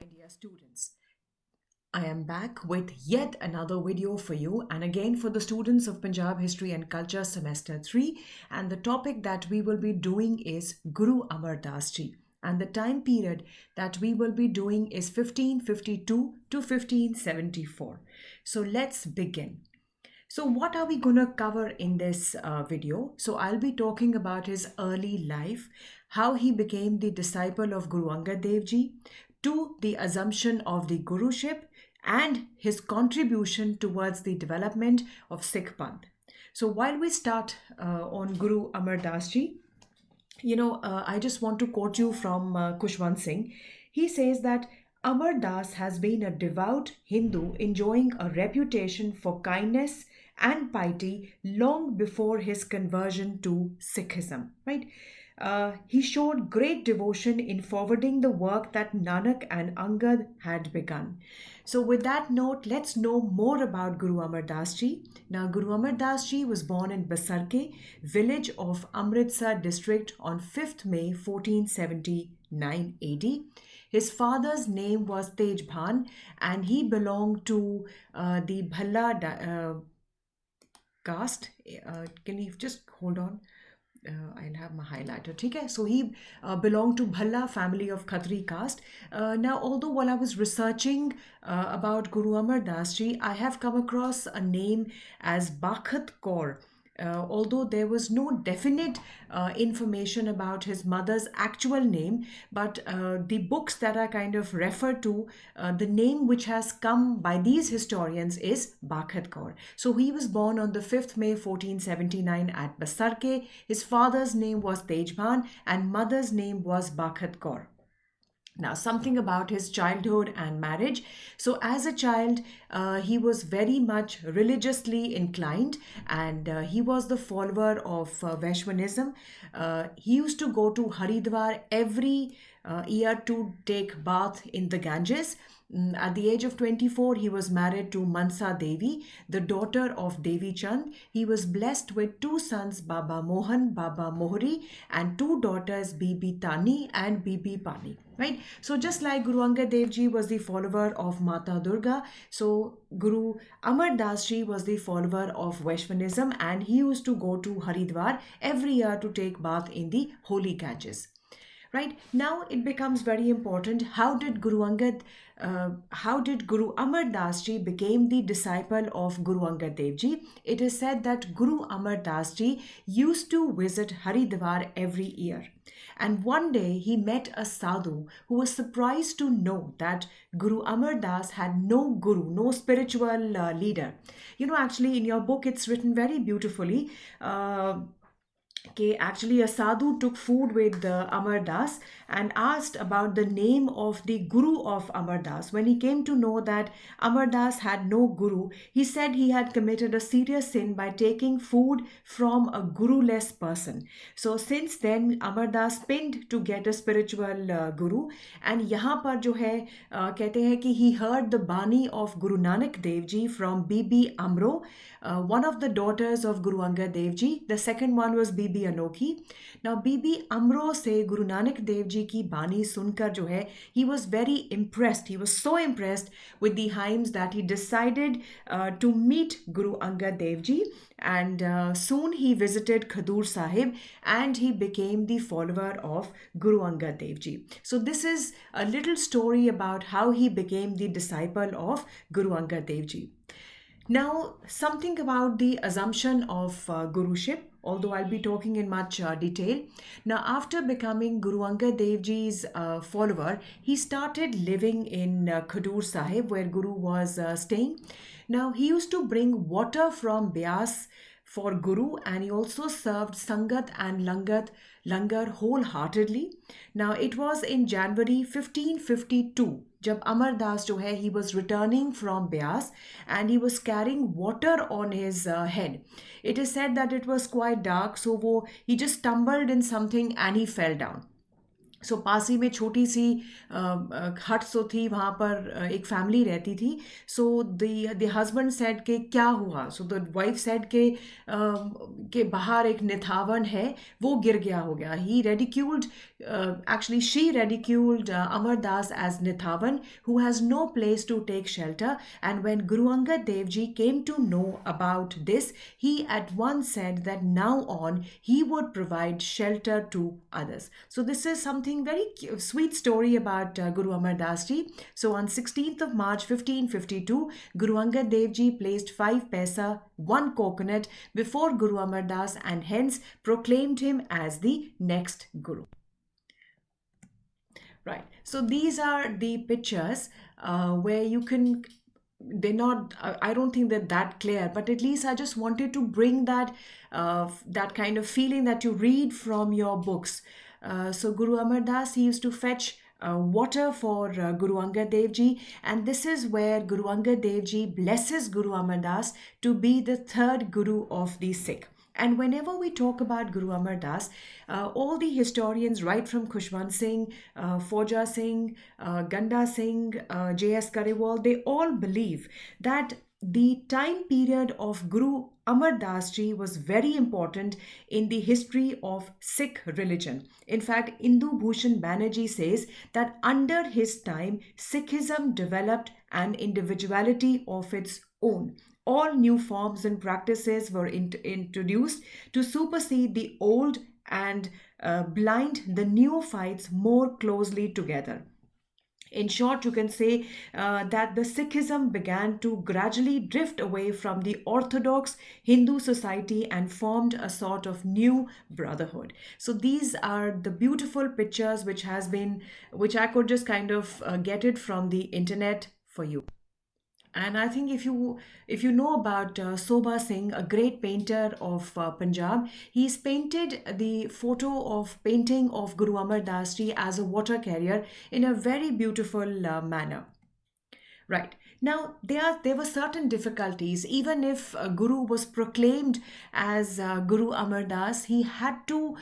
Dear students. I am back with yet another video for you, and again for the students of Punjab History and Culture Semester 3. And the topic that we will be doing is Guru Amar Das Ji. And the time period that we will be doing is 1552 to 1574. So let's begin. So, what are we going to cover in this video? So, I'll be talking about his early life, how he became the disciple of Guru Angad Dev Ji, to the assumption of the Guruship, and his contribution towards the development of Sikh Panth. So, while we start on Guru Amar Das Ji, I just want to quote you from Kushwant Singh. He says that Amar Das has been a devout Hindu enjoying a reputation for kindness and piety long before his conversion to Sikhism, right? He showed great devotion in forwarding the work that Nanak and Angad had begun. So, with that note, let's know more about Guru Amar Das Ji. Now, Guru Amar Das Ji was born in Basarke, village of Amritsar district on 5th May 1479 AD. His father's name was Tej Bhan and he belonged to the Bhalla caste. Can you just hold on? I'll have my highlighter. Okay, so he belonged to Bhalla family of Khatri caste. Now, although while I was researching about Guru Amar Das Ji, I have come across a name as Bakhat Kaur. Although there was no definite information about his mother's actual name, but the books that I kind of refer to, the name which has come by these historians is Bakhat Kaur. So he was born on the 5th May 1479 at Basarke. His father's name was Tej Bhan and mother's name was Bakhat Kaur. Now, something about his childhood and marriage. So, as a child, he was very much religiously inclined and he was the follower of Vaishnavism. He used to go to Haridwar every year to take bath in the Ganges. At the age of 24, he was married to Mansa Devi, the daughter of Devi Chand. He was blessed with two sons, Baba Mohan, Baba Mohri, and two daughters, Bibi Tani and Bibi Pani. Right? So just like Guru Angad Dev Ji was the follower of Mata Durga, so Guru Amar Das Ji was the follower of Vaishnavism and he used to go to Haridwar every year to take bath in the holy Ganges. Right now it becomes very important, how did Guru Amar Das Ji became the disciple of Guru Angad Dev Ji? It is said that Guru Amar Das Ji used to visit Haridwar every year. And one day he met a sadhu who was surprised to know that Guru Amar Das had no guru, no spiritual leader. Actually in your book it's written very beautifully. Actually a sadhu took food with Amar Das and asked about the name of the guru of Amar Das. When he came to know that Amar Das had no guru, he said he had committed a serious sin by taking food from a guruless person. So since then Amar Das pinned to get a spiritual guru. And यहाँ पर जो है कहते हैं कि he heard the Bani of Guru Nanak Dev Ji from Bibi Amro, one of the daughters of Guru Angad Dev Ji. The second one was Bibi Anokhi. Now Bibi Amro से Guru Nanak Dev Ji की बानी सुनकर जो है, he was very impressed. He was so impressed with the hymns that he decided to meet Guru Angad Dev Ji, and soon he visited Khadur Sahib and he became the follower of Guru Angad Dev Ji. So this is a little story about how he became the disciple of Guru Angad Dev Ji. Now, something about the assumption of Guruship, although I'll be talking in much detail. Now, after becoming Guru Angad Dev Ji's follower, he started living in Khadur Sahib, where Guru was staying. Now, he used to bring water from Beas for Guru, and he also served Sangat and Langar wholeheartedly. Now, it was in January 1552 जब अमर दास जो है, he was returning from Beas and he was carrying water on his head. It is said that it was quite dark, so he just stumbled in something and he fell down. सो पास ही में छोटी सी हट सो थी, वहाँ पर एक family रहती थी. So the husband said के क्या हुआ. सो द वाइफ सेड के बाहर एक निथावन है, वो गिर गया होगा. ही रेडिक्यूल्ड, actually she ridiculed Amar Das as Nithavan, who has no place to take shelter. And when Guru Angad Dev Ji came to know about this, he at once said that now on he would provide shelter to others. So this is something very sweet story about Guru Amar Das Ji. So on 16th of March 1552, Guru Angad Dev Ji placed 5 paisa, 1 coconut before Guru Amar Das and hence proclaimed him as the next Guru. Right. So these are the pictures where you can. They're not. I don't think they're that clear, but at least I just wanted to bring that kind of feeling that you read from your books. So Guru Amar Das, he used to fetch water for Guru Angad Dev Ji, and this is where Guru Angad Dev Ji blesses Guru Amar Das to be the third Guru of the Sikh. And whenever we talk about Guru Amar Das, all the historians, right from Khushwant Singh, Fauja Singh, Ganda Singh, J.S. Kariwal, they all believe that the time period of Guru Amar Das Ji was very important in the history of Sikh religion. In fact, Indu Bhushan Banerjee says that under his time, Sikhism developed an individuality of its own. All new forms and practices were introduced to supersede the old and blind the neophytes more closely together. In short, you can say that the Sikhism began to gradually drift away from the orthodox Hindu society and formed a sort of new brotherhood. So these are the beautiful pictures which I could just kind of get it from the internet for you. And I think if you know about Sobha Singh, a great painter of Punjab, he's painted the photo of painting of Guru Amar Das Ji as a water carrier in a very beautiful manner. Right. Now, there were certain difficulties. Even if Guru was proclaimed as Guru Amar Das, he had to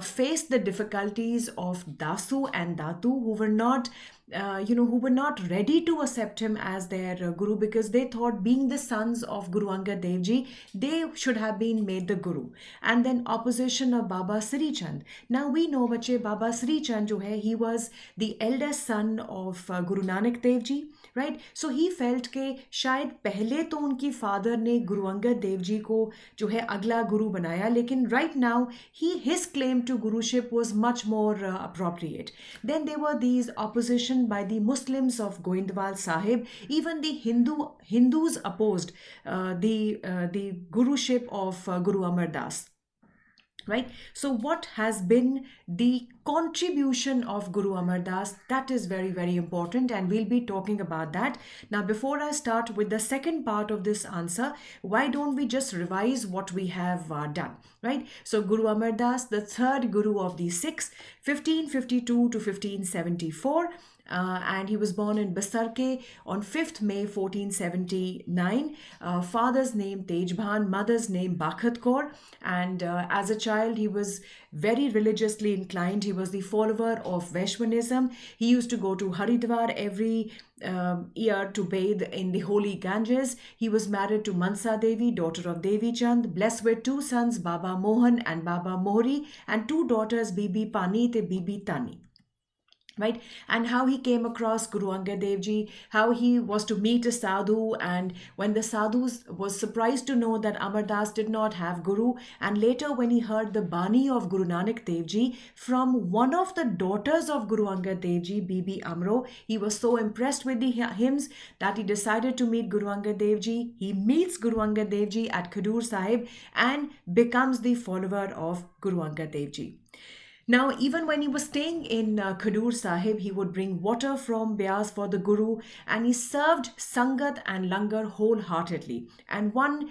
face the difficulties of Dasu and Datu, who were not ready to accept him as their Guru, because they thought, being the sons of Guru Angad Dev Ji, they should have been made the Guru. And then opposition of Baba Sri Chand. Now we know, bache, Baba Sri Chand jo hai, he was the eldest son of Guru Nanak Dev Ji, right? So he felt के शायद पहले तो उनकी father ने गुरु अंगद देव जी को जो है अगला गुरु बनाया, लेकिन right now his claim to guruship was much more appropriate. Then there were these opposition by the Muslims of Goindwal Sahib. Even the Hindus opposed the guruship of Guru Amar Das. Right. So what has been the contribution of Guru Amar Das? That is very, very important, and we'll be talking about that. Now, before I start with the second part of this answer, why don't we just revise what we have done? Right. So Guru Amar Das, the third Guru of the Sikhs, 1552 to 1574. And he was born in Basarke on 5th May 1479. Father's name Tejbhan, mother's name Bakhat Kaur. And as a child, he was very religiously inclined. He was the follower of Vaishnavism. He used to go to Haridwar every year to bathe in the holy Ganges. He was married to Mansa Devi, daughter of Devi Chand, blessed with 2 sons, Baba Mohan and Baba Mohri, and 2 daughters, Bibi Pani and Bibi Tani. Right. And how he came across Guru Angad Dev Ji, how he was to meet a sadhu, and when the sadhu was surprised to know that Amar Das did not have Guru, and later when he heard the Bani of Guru Nanak Dev Ji from one of the daughters of Guru Angad Dev Ji, Bibi Amro, he was so impressed with the hymns that he decided to meet Guru Angad Dev Ji. He meets Guru Angad Dev Ji at Khadur Sahib and becomes the follower of Guru Angad Dev Ji. Now, even when he was staying in Khadur Sahib, he would bring water from Beas for the Guru, and he served Sangat and Langar wholeheartedly. And one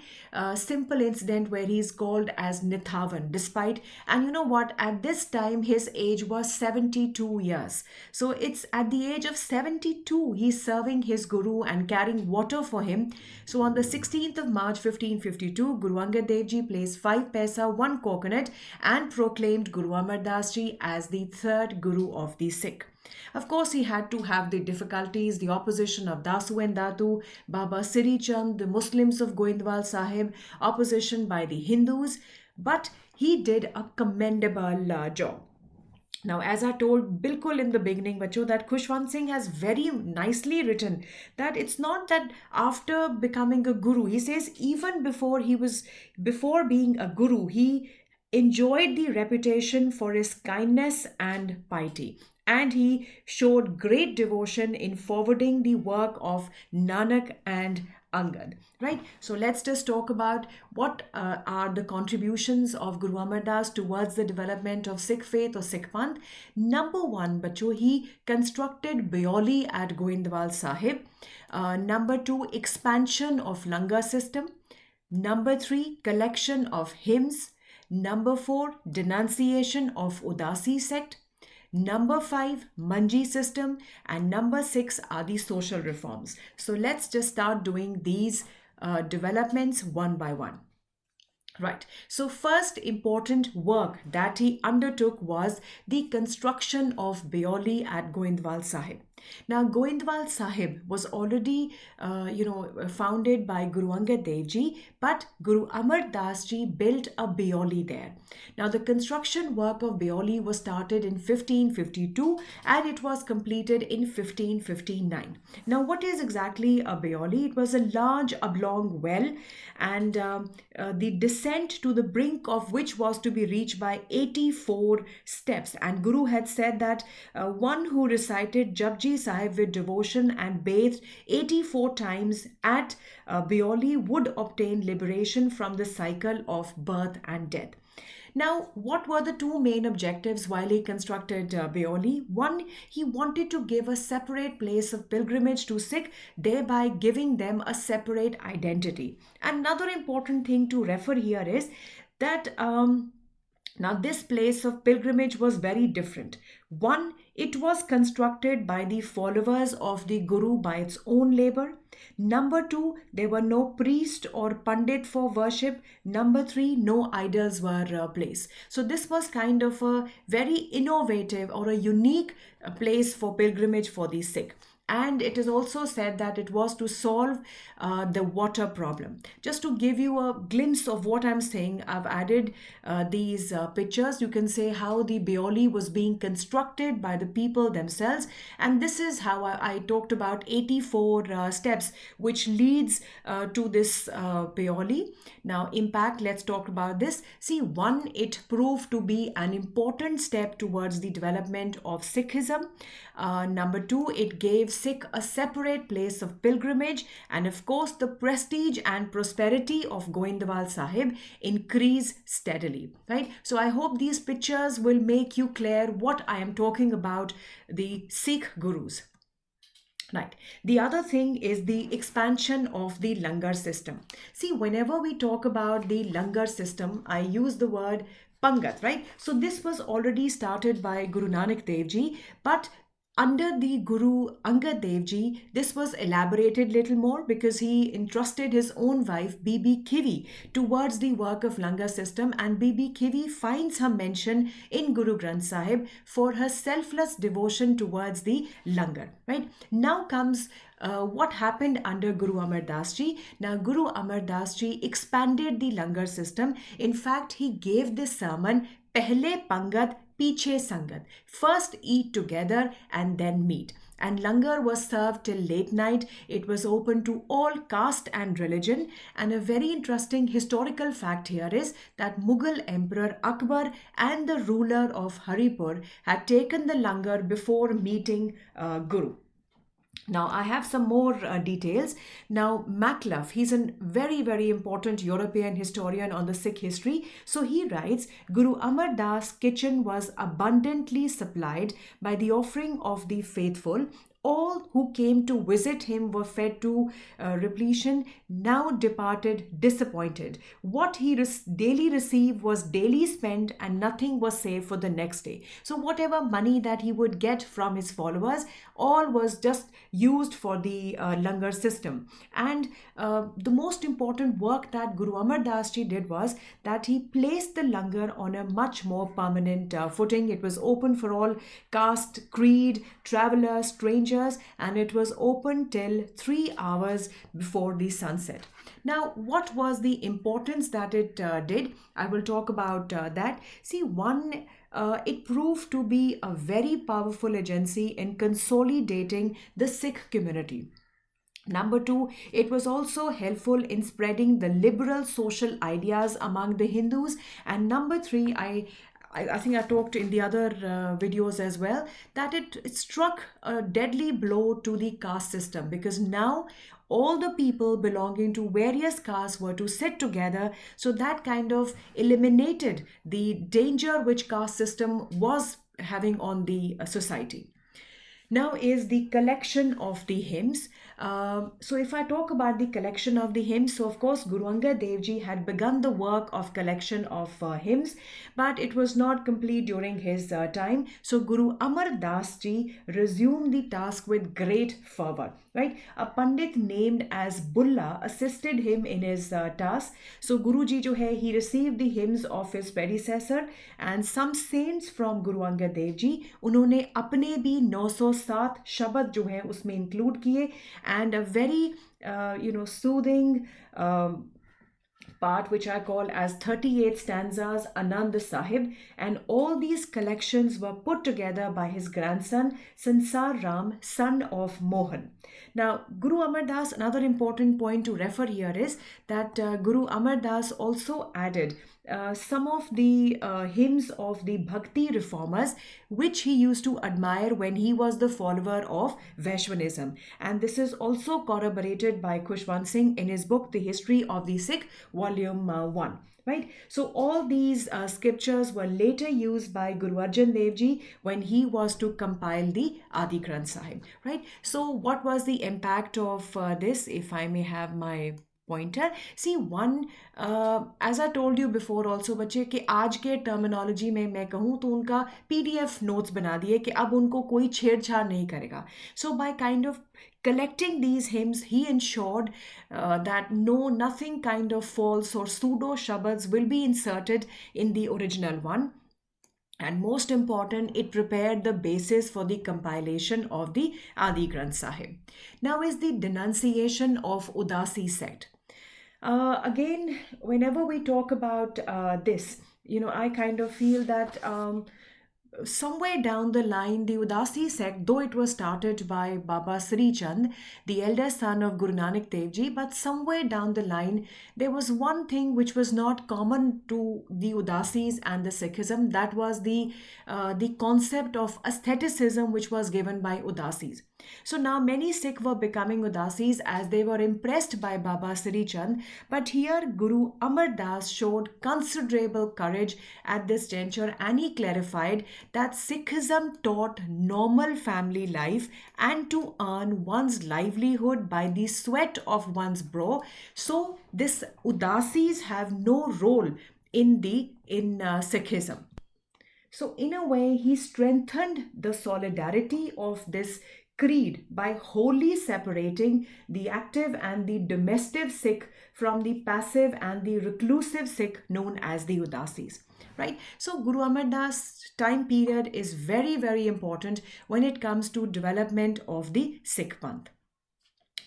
simple incident where he is called as Nithavan, despite, and you know what, at this time his age was 72 years. So it's at the age of 72, he's serving his Guru and carrying water for him. So on the 16th of March 1552, Guru Angad Dev Ji placed 5 paisa, 1 coconut, and proclaimed Guru Amar Das Das Ji as the third Guru of the Sikh. Of course, he had to have the difficulties, the opposition of Dasu and Datu, Baba Siri Chand, the Muslims of Goindwal Sahib, opposition by the Hindus, but he did a commendable job. Now, as I told Bilkul in the beginning, Bacho, that Khushwant Singh has very nicely written that it's not that after becoming a guru, he says even before being a guru, he enjoyed the reputation for his kindness and piety. And he showed great devotion in forwarding the work of Nanak and Angad, right? So let's just talk about what are the contributions of Guru Amar Das towards the development of Sikh faith or Sikh Panth. Number one, Bacho, he constructed Bayoli at Goindwal Sahib. Number two, expansion of Langar system. Number three, collection of hymns. Number four, denunciation of Udasi sect. Number five, Manji system. And number six are the social reforms. So let's just start doing these developments one by one. Right. So first important work that he undertook was the construction of Bayoli at Goindwal Sahib. Now, Goindwal Sahib was already, founded by Guru Angad Dev Ji, but Guru Amar Das Ji built a Bayoli there. Now, the construction work of Bayoli was started in 1552 and it was completed in 1559. Now, what is exactly a Bayoli? It was a large oblong well, and the descent to the brink of which was to be reached by 84 steps. And Guru had said that one who recited Japji Sahib with devotion and bathed 84 times at Bayoli would obtain liberation from the cycle of birth and death. Now, what were the two main objectives while he constructed Bayoli? One, he wanted to give a separate place of pilgrimage to Sikh, thereby giving them a separate identity. Another important thing to refer here is that now this place of pilgrimage was very different. One, it was constructed by the followers of the Guru by its own labor. Number two, there were no priest or pandit for worship. Number three, no idols were placed. So this was kind of a very innovative or a unique place for pilgrimage for the Sikh. And it is also said that it was to solve the water problem. Just to give you a glimpse of what I'm saying, I've added these pictures. You can say how the Bayoli was being constructed by the people themselves. And this is how I talked about 84 steps, which leads to this Bayoli. Now, impact, let's talk about this. See, one, it proved to be an important step towards the development of Sikhism. Number two, it gave Sikh a separate place of pilgrimage, and of course the prestige and prosperity of Goindwal Sahib increase steadily, right? So I hope these pictures will make you clear what I am talking about, the Sikh gurus. Right. The other thing is the expansion of the Langar system. See, whenever we talk about the Langar system, I use the word Pangat, right? So this was already started by Guru Nanak Dev Ji, but under the Guru Angad Dev Ji, this was elaborated little more because he entrusted his own wife Bibi Khivi towards the work of Langar system, and Bibi Khivi finds her mention in Guru Granth Sahib for her selfless devotion towards the Langar. Right now comes what happened under Guru Amar Das Ji. Now, Guru Amar Das Ji expanded the Langar system. In fact, he gave this sermon, Pehle Pangat, Piche Sangat. First eat together and then meet. And Langar was served till late night. It was open to all caste and religion. And a very interesting historical fact here is that Mughal Emperor Akbar and the ruler of Haripur had taken the Langar before meeting Guru. Now, I have some more details. Now, Macluff, he's a very, very important European historian on the Sikh history. So he writes, Guru Amar Das' kitchen was abundantly supplied by the offering of the faithful All who came to visit him were fed to repletion, now departed disappointed. What he daily received was daily spent, and nothing was saved for the next day. So, whatever money that he would get from his followers, all was just used for the langar system. And the most important work that Guru Amar Das Ji did was that he placed the langar on a much more permanent footing. It was open for all caste, creed, travelers, strangers, and it was open till 3 hours before the sunset. Now, what was the importance that it did? I will talk about that. See, one, it proved to be a very powerful agency in consolidating the Sikh community. Number two, it was also helpful in spreading the liberal social ideas among the Hindus. And number three, I think I talked in the other videos as well, that it struck a deadly blow to the caste system, because now all the people belonging to various castes were to sit together. So that kind of eliminated the danger which caste system was having on the society. Now is the collection of the hymns. So if I talk about the collection of the hymns, so of course Guru Angad Dev Ji had begun the work of collection of hymns, but it was not complete during his time. So Guru Amar Das Ji resumed the task with great fervor. Right, a pandit named as Bulla assisted him in his task. So Guru Ji jo hai, he received the hymns of his predecessor, and some saints from Guru Angad Dev Ji, उन्होंने अपने भी 907 शब्द जो है उसमें include किए, and a very soothing part which I call as 38 stanzas Anand Sahib, and all these collections were put together by his grandson Sansar Ram, son of Mohan. Now, Guru Amar Das, another important point to refer here is that Guru Amar Das also added some of the hymns of the Bhakti reformers, which he used to admire when he was the follower of Vaishnavism. And this is also corroborated by Khushwant Singh in his book, The History of the Sikh, Volume 1. Right? So all these scriptures were later used by Guru Arjan Dev Ji when he was to compile the Adi Granth Sahib. Right? So what was the impact of this, if I may have my pointer? See, one, as I told you before also बच्चे कि आज के terminology में मैं कहूँ तो उनका PDF notes बना दिए कि अब उनको कोई छेड़छाड़ नहीं करेगा. So by kind of collecting these hymns, he ensured that nothing kind of false or pseudo shabads will be inserted in the original one. And most important, it prepared the basis for the compilation of the Adi Granth Sahib. Now is the denunciation of Udasi sect. Again, whenever we talk about this, I kind of feel that somewhere down the line, the Udasi sect, though it was started by Baba Sri Chand, the eldest son of Guru Nanak Dev Ji, but somewhere down the line, there was one thing which was not common to the Udasis and the Sikhism. That was the concept of aestheticism which was given by Udasis. So now many Sikh were becoming Udasis as they were impressed by Baba Sri Chand. But here Guru Amar Das showed considerable courage at this juncture, and he clarified that Sikhism taught normal family life and to earn one's livelihood by the sweat of one's brow. So this Udasis have no role in Sikhism. So in a way, he strengthened the solidarity of this creed by wholly separating the active and the domestic Sikh from the passive and the reclusive Sikh known as the Udasis. Right? So Guru Amar Das time period is very, very important when it comes to development of the Sikh Panth.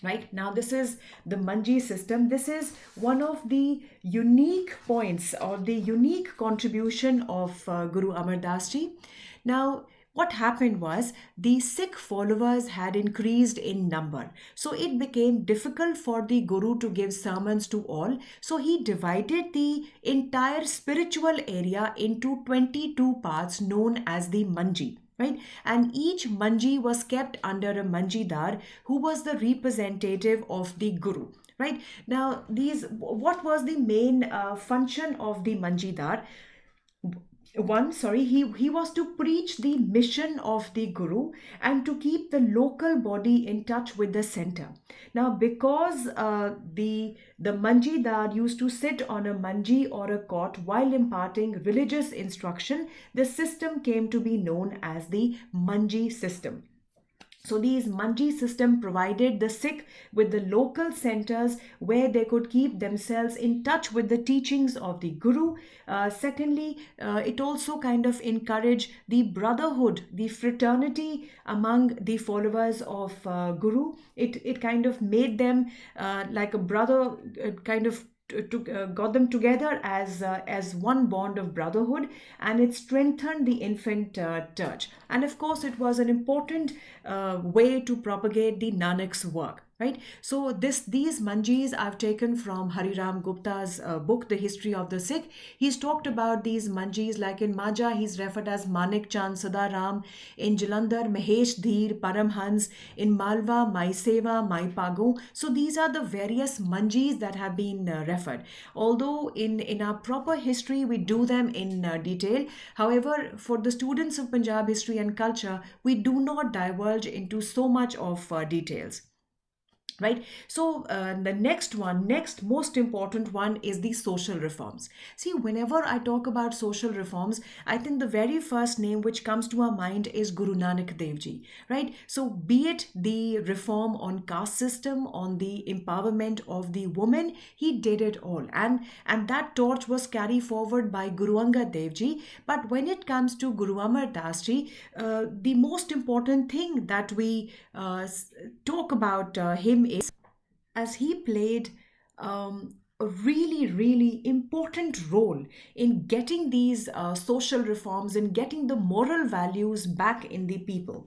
Right, now this is the Manji system. This is one of the unique points or the unique contribution of Guru Amar Das Ji. Now what happened was the Sikh followers had increased in number. So it became difficult for the Guru to give sermons to all. So he divided the entire spiritual area into 22 parts known as the Manji. Right? And each Manji was kept under a Manjidar who was the representative of the Guru. Right? Now, what was the main function of the Manjidar? one sorry he was to preach the mission of the guru and to keep the local body in touch with the center. Now because the manjidar used to sit on a manji or a cot while imparting religious instruction, the system came to be known as the manji system. So these manji system provided the Sikh with the local centers where they could keep themselves in touch with the teachings of the Guru. Secondly, it also kind of encouraged the brotherhood, the fraternity among the followers of Guru. It kind of made them like a brother, kind of got them together as one bond of brotherhood, and it strengthened the infant church. And of course, it was an important way to propagate the Nanak's work. Right, so these manjis I've taken from Hariram Gupta's book, The History of the Sikh. He's talked about these manjis, like in Majha, he's referred as Manik Chand Sadaram, in Jalandhar, Mahesh Dheer, Paramhans, in Malwa, Mai Seva, Mai Pago. So these are the various manjis that have been referred. Although in our proper history, we do them in detail. However, for the students of Punjab history and culture, we do not divulge into so much of details. Right, so the next most important one is the social reforms. See, whenever I talk about social reforms, I think the very first name which comes to our mind is Guru Nanak Dev Ji. Right, so be it the reform on caste system, on the empowerment of the woman, he did it all, and that torch was carried forward by Guru Angad Dev Ji. But when it comes to Guru Amar Das Ji, the most important thing that we talk about him is, as he played a really, really important role in getting these social reforms and getting the moral values back in the people.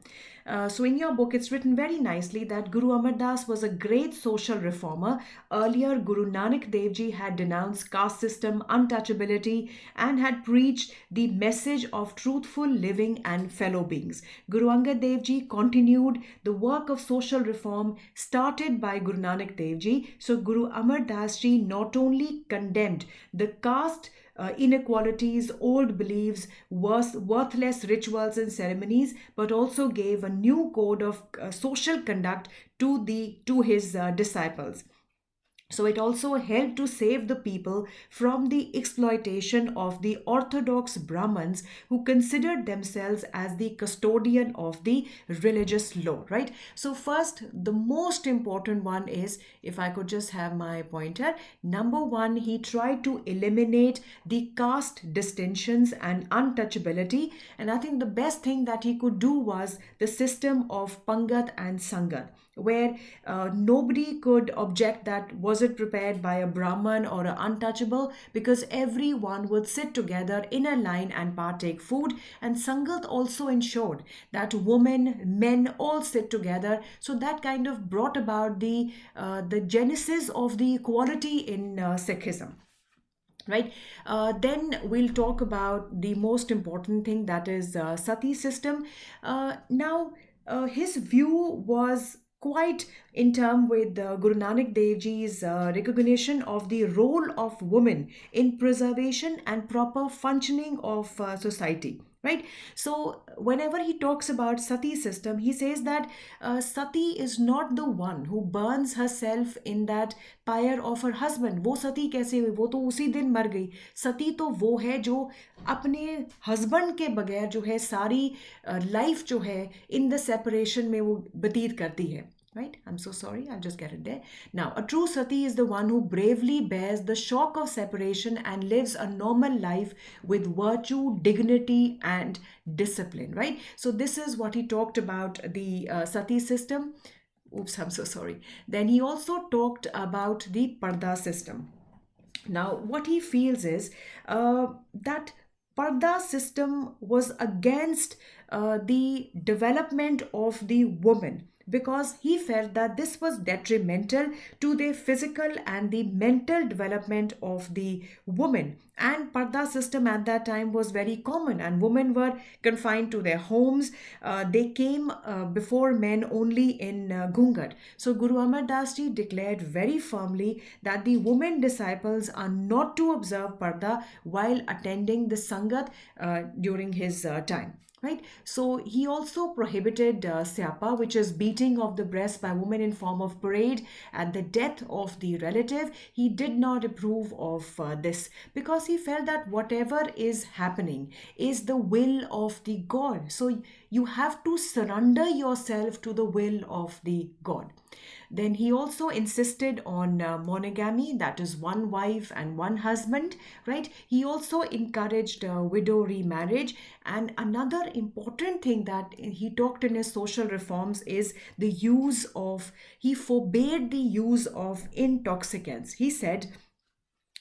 So, in your book, it's written very nicely that Guru Amar Das was a great social reformer. Earlier, Guru Nanak Dev Ji had denounced caste system, untouchability, and had preached the message of truthful living and fellow beings. Guru Angad Dev Ji continued the work of social reform started by Guru Nanak Dev Ji. So, Guru Amar Das Ji not only condemned the caste inequalities, old beliefs, worthless rituals and ceremonies, but also gave a new code of social conduct to his disciples. So it also helped to save the people from the exploitation of the orthodox Brahmins who considered themselves as the custodian of the religious law, right? So first, the most important one is, if I could just have my pointer, number one, he tried to eliminate the caste distinctions and untouchability. And I think the best thing that he could do was the system of Pangat and Sangat, where nobody could object that was it prepared by a Brahman or an untouchable, because everyone would sit together in a line and partake food. And Sangat also ensured that women, men all sit together. So that kind of brought about the genesis of the equality in Sikhism. Right, then we'll talk about the most important thing, that is sati system. Now his view was quite in term with Guru Nanak Dev Ji's recognition of the role of women in preservation and proper functioning of society. Right, so whenever he talks about sati system, he says that sati is not the one who burns herself in that pyre of her husband. वो सती कैसे हुई, वो तो उसी दिन मर गई. सती तो वो है जो अपने हस्बैंड के बगैर जो है सारी लाइफ जो है इन द सेपरेशन में वो व्यतीत करती है. Right, I'm so sorry, I'll just get it there. Now, a true sati is the one who bravely bears the shock of separation and lives a normal life with virtue, dignity, and discipline. Right, so this is what he talked about the sati system. Oops, I'm so sorry. Then he also talked about the parda system. Now, what he feels is that parda system was against the development of the woman, because he felt that this was detrimental to the physical and the mental development of the woman. And parda system at that time was very common, and women were confined to their homes. They came before men only in gungat. So Guru Amar Das Ji declared very firmly that the women disciples are not to observe parda while attending the sangat during his time. Right, so he also prohibited syapa, which is beating of the breast by women in form of parade at the death of the relative. He did not approve of this, because he felt that whatever is happening is the will of the God. So you have to surrender yourself to the will of the God. Then he also insisted on monogamy, that is one wife and one husband, right? He also encouraged widow remarriage. And another important thing that he talked in his social reforms is the use of, he forbade the use of intoxicants. He said,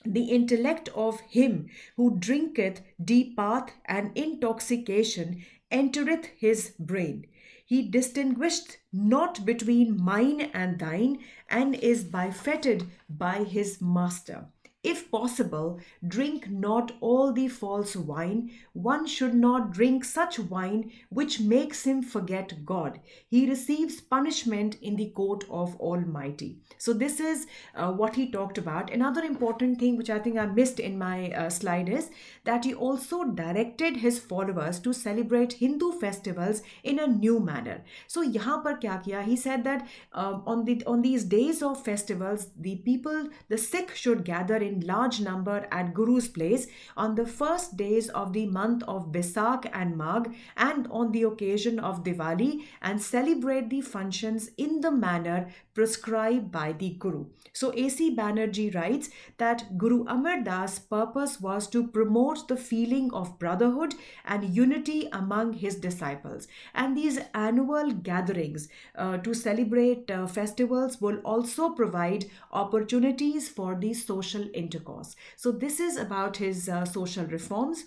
the intellect of him who drinketh departeth, and intoxication entereth his brain. He distinguished not between mine and thine, and is buffeted by his master. If possible, drink not all the false wine. One should not drink such wine which makes him forget God. He receives punishment in the court of Almighty. So, this is what he talked about. Another important thing which I think I missed in my slide is that he also directed his followers to celebrate Hindu festivals in a new manner. So, यहाँ पर क्या किया? He said that on these days of festivals, the people, the Sikh, should gather in large number at Guru's place on the first days of the month of Baisakh and Magh, and on the occasion of Diwali, and celebrate the functions in the manner prescribed by the Guru. So A.C. Banerjee writes that Guru Amar Das' purpose was to promote the feeling of brotherhood and unity among his disciples. And these annual gatherings to celebrate festivals will also provide opportunities for the social intercourse. So this is about his social reforms.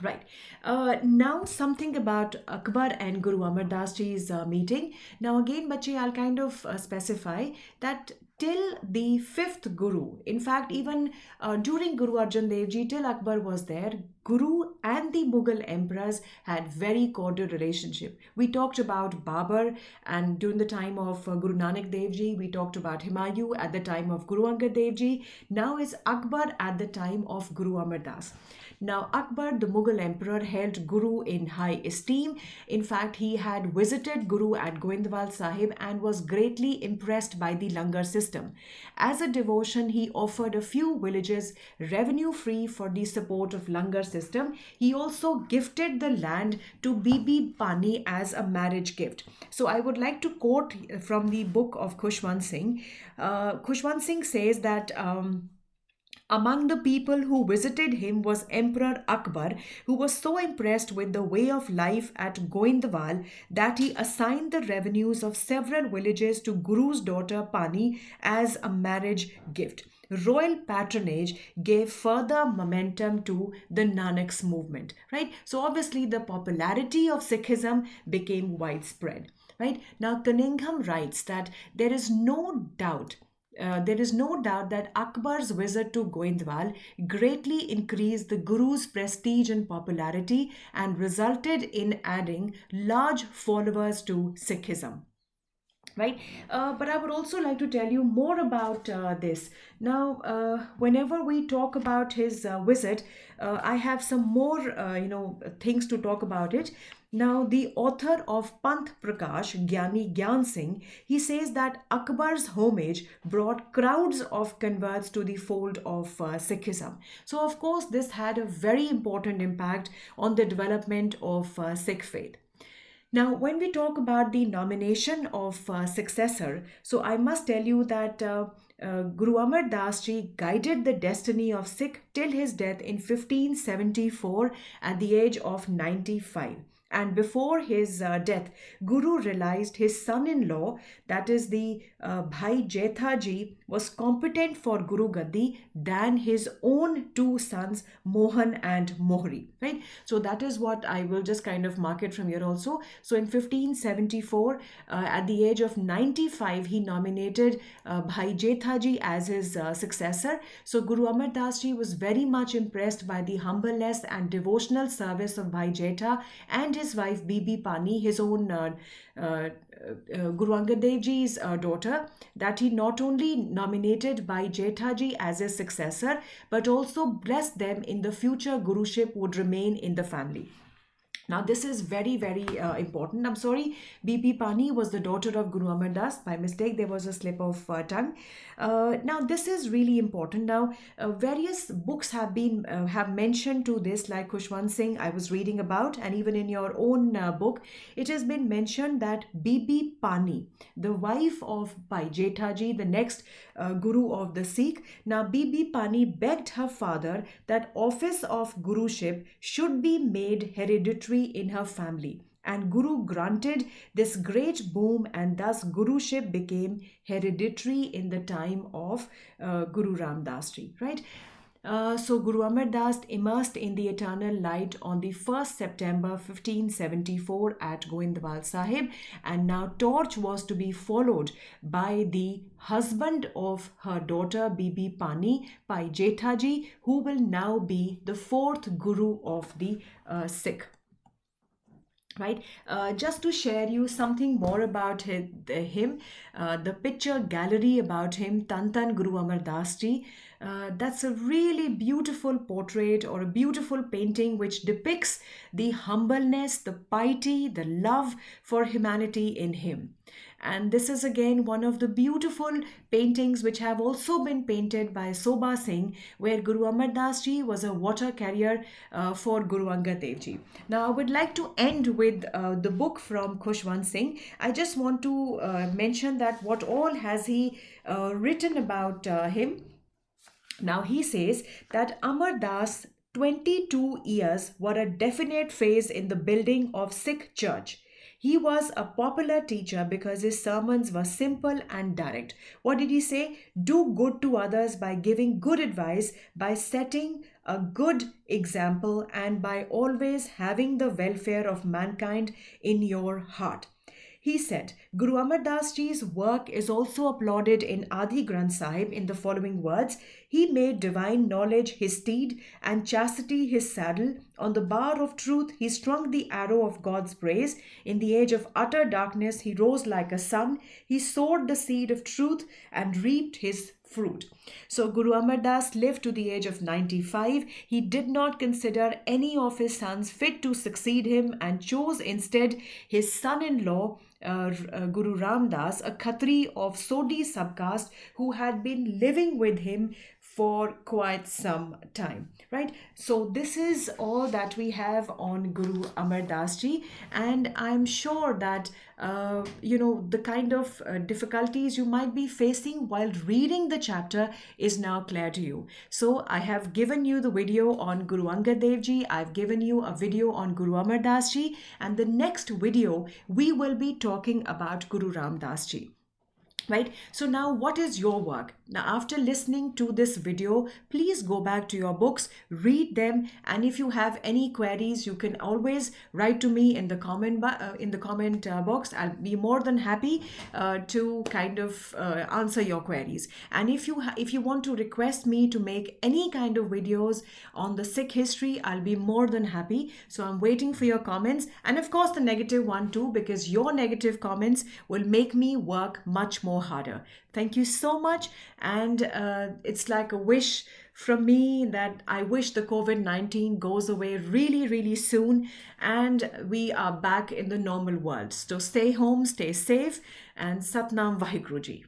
Right. Now something about Akbar and Guru Amar Das Ji's meeting. Now again, Bache, I'll kind of specify that till the fifth Guru, in fact, even during Guru Arjan Dev Ji, till Akbar was there, Guru and the Mughal emperors had very cordial relationship. We talked about Babur, and during the time of Guru Nanak Dev Ji, we talked about Humayun at the time of Guru Angad Dev Ji. Now is Akbar at the time of Guru Amar Das. Now, Akbar, the Mughal emperor, held Guru in high esteem. In fact, he had visited Guru at Goindwal Sahib and was greatly impressed by the langar system. As a devotion, he offered a few villages revenue free for the support of langar system. He also gifted the land to Bibi Pani as a marriage gift. So, I would like to quote from the book of Khushwant Singh. Khushwant Singh says that among the people who visited him was Emperor Akbar, who was so impressed with the way of life at Goindwal that he assigned the revenues of several villages to Guru's daughter Pani as a marriage gift. Royal patronage gave further momentum to the Nanak's movement, right? So obviously the popularity of Sikhism became widespread, right? Now Cunningham writes that there is no doubt that Akbar's visit to Goindwal greatly increased the Guru's prestige and popularity and resulted in adding large followers to Sikhism. Right, but I would also like to tell you more about this. Now, whenever we talk about his visit, I have some more, things to talk about it. Now, the author of Panth Prakash, Gyani Gyan Singh, he says that Akbar's homage brought crowds of converts to the fold of Sikhism. So, of course, this had a very important impact on the development of Sikh faith. Now, when we talk about the nomination of successor, so I must tell you that Guru Amar Das Ji guided the destiny of Sikh till his death in 1574 at the age of 95. And before his death, Guru realized his son-in-law, that is the Bhai Jethaji, was competent for Guru Gaddi than his own two sons, Mohan and Mohri. Right. So that is what I will just kind of mark it from here also. So in 1574, at the age of 95, he nominated Bhai Jethaji as his successor. So Guru Amar Das Ji was very much impressed by the humbleness and devotional service of Bhai Jetha and his wife Bibi Pani, his own Guru Angad Dev Ji's daughter, that he not only nominated Bhai Jethaji as his successor, but also blessed them in the future Guruship would remain in the family. Now, this is very, very important. I'm sorry, B.P. Pani was the daughter of Guru Amar Das. By mistake, there was a slip of tongue. Now, this is really important. Now, various books have mentioned to this, like Khushwant Singh I was reading about, and even in your own book, it has been mentioned that B.B. Pani, the wife of Bhai Jethaji, the next Guru of the Sikh, now B.B. Pani begged her father that office of Guruship should be made hereditary in her family, and Guru granted this great boom, and thus Guruship became hereditary in the time of Guru Ram Das Ji, right? So Guru Amar Das immersed in the eternal light on the 1st September 1574 at Goindwal Sahib, and now torch was to be followed by the husband of her daughter Bibi Pani, Bhai Jethaji, who will now be the fourth Guru of the Sikh. Right, just to share you something more about him, the picture gallery about him, Tan Tan Guru Amar Das Ji, that's a really beautiful portrait or a beautiful painting which depicts the humbleness, the piety, the love for humanity in him. And this is again one of the beautiful paintings which have also been painted by Sobha Singh, where Guru Amar Das Ji was a water carrier for Guru Angad Dev Ji. Now, I would like to end with the book from Khushwant Singh. I just want to mention that what all has he written about him. Now, he says that Amar Das 22 years were a definite phase in the building of Sikh church. He was a popular teacher because his sermons were simple and direct. What did he say? Do good to others by giving good advice, by setting a good example, and by always having the welfare of mankind in your heart. He said, Guru Amar Das Ji's work is also applauded in Adi Granth Sahib in the following words: He made divine knowledge his steed and chastity his saddle. On the bar of truth, he strung the arrow of God's praise. In the age of utter darkness, he rose like a sun. He sowed the seed of truth and reaped his fruit. So Guru Amar Das lived to the age of 95. He did not consider any of his sons fit to succeed him and chose instead his son-in-law, Guru Ram Das, a Khatri of Sodhi subcaste who had been living with him for quite some time, right? So this is all that we have on Guru Amar Das Ji, and I'm sure that the kind of difficulties you might be facing while reading the chapter is now clear to you. So I have given you the video on Guru Angad Dev Ji, I've given you a video on Guru Amar Das Ji, and the next video we will be talking about Guru Ram Das Ji. Right? So now what is your work? Now, after listening to this video, please go back to your books, read them, and if you have any queries, you can always write to me in the comment box. I'll be more than happy to kind of answer your queries. And if you want to request me to make any kind of videos on the Sikh history, I'll be more than happy. So I'm waiting for your comments, and of course the negative one too, because your negative comments will make me work much more harder. Thank you so much, and it's like a wish from me that I wish the COVID-19 goes away really, really soon and we are back in the normal world. So stay home, stay safe, and Satnam Vaheguru Ji.